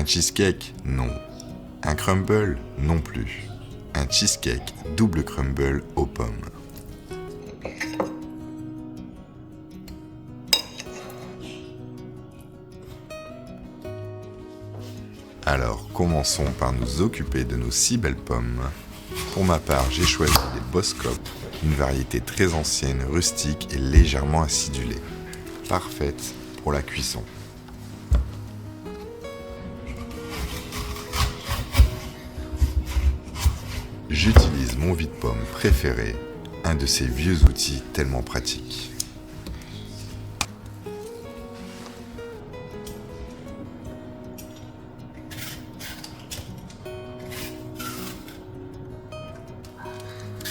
Un cheesecake? Non. Un crumble? Non plus. Un cheesecake double crumble aux pommes. Alors, commençons par nous occuper de nos 6 belles pommes. Pour ma part, j'ai choisi des Boskop, une variété très ancienne, rustique et légèrement acidulée. Parfaite pour la cuisson. J'utilise mon vide-pomme préféré, un de ces vieux outils tellement pratiques.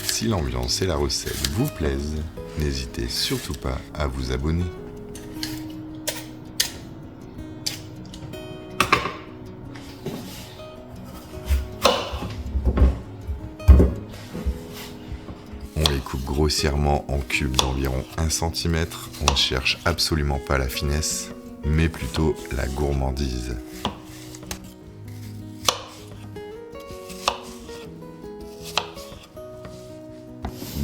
Si l'ambiance et la recette vous plaisent, n'hésitez surtout pas à vous abonner. On les coupe grossièrement en cubes d'environ 1 cm. On ne cherche absolument pas la finesse, mais plutôt la gourmandise.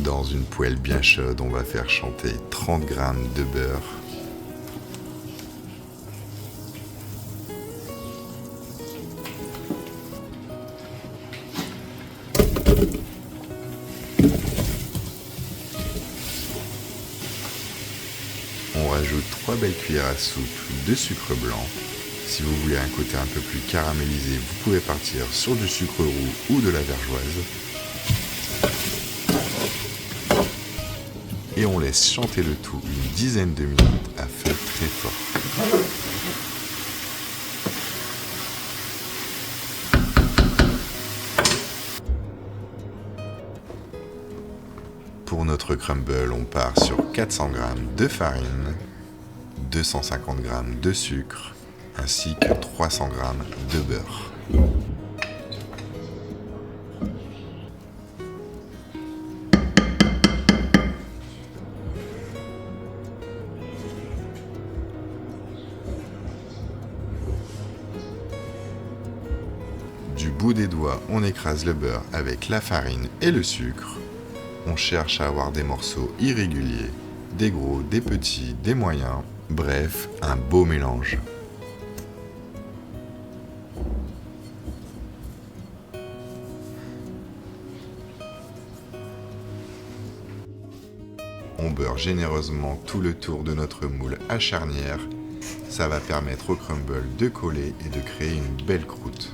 Dans une poêle bien chaude, on va faire chauffer 30 g de beurre. On rajoute 3 belles cuillères à soupe de sucre blanc. Si vous voulez un côté un peu plus caramélisé, vous pouvez partir sur du sucre roux ou de la vergeoise. Et on laisse chanter le tout une dizaine de minutes à feu très fort. Pour notre crumble, on part sur 400 g de farine, 250 g de sucre, ainsi que 300 g de beurre. Du bout des doigts, on écrase le beurre avec la farine et le sucre. On cherche à avoir des morceaux irréguliers, des gros, des petits, des moyens, bref, un beau mélange. On beurre généreusement tout le tour de notre moule à charnière. Ça va permettre au crumble de coller et de créer une belle croûte.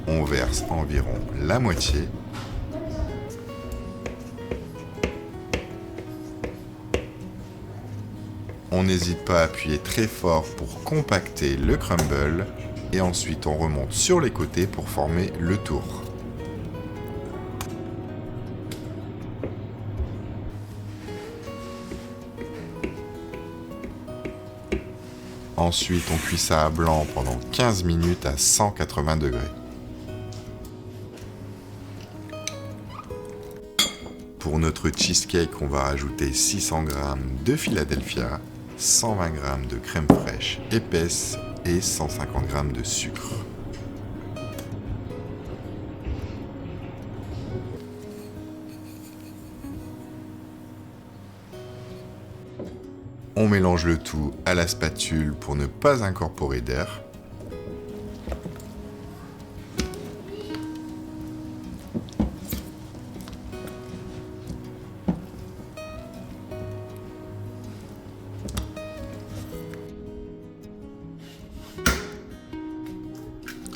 On verse environ la moitié. On n'hésite pas à appuyer très fort pour compacter le crumble et ensuite on remonte sur les côtés pour former le tour. Ensuite on cuit ça à blanc pendant 15 minutes à 180 degrés. Pour notre cheesecake, on va rajouter 600 g de Philadelphia, 120 g de crème fraîche épaisse et 150 g de sucre. On mélange le tout à la spatule pour ne pas incorporer d'air.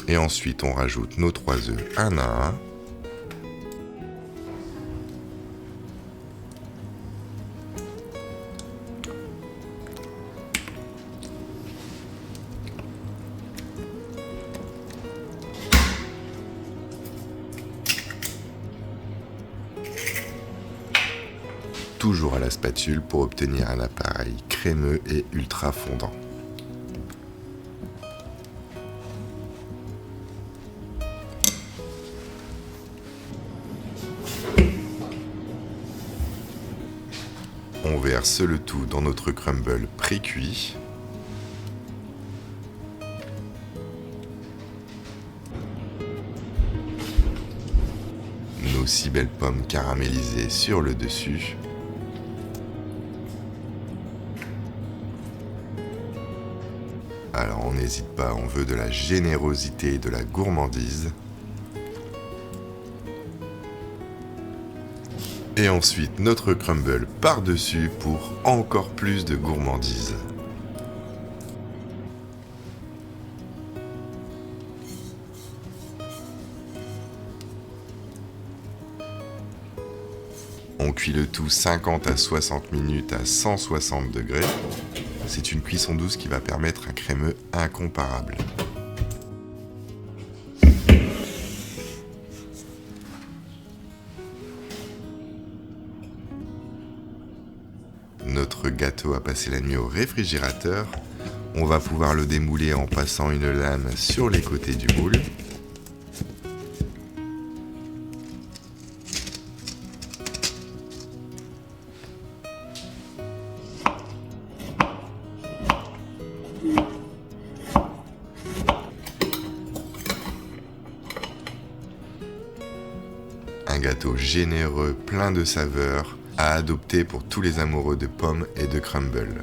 Et ensuite, on rajoute nos 3 œufs un à un. Toujours à la spatule pour obtenir un appareil crémeux et ultra fondant. On verse le tout dans notre crumble pré-cuit. Nos 6 belles pommes caramélisées sur le dessus. Alors on n'hésite pas, on veut de la générosité et de la gourmandise. Et ensuite notre crumble par-dessus pour encore plus de gourmandise. On cuit le tout 50 à 60 minutes à 160 degrés. C'est une cuisson douce qui va permettre un crémeux incomparable. Notre gâteau a passé la nuit au réfrigérateur. On va pouvoir le démouler en passant une lame sur les côtés du moule. Un gâteau généreux, plein de saveurs, à adopter pour tous les amoureux de pommes et de crumble.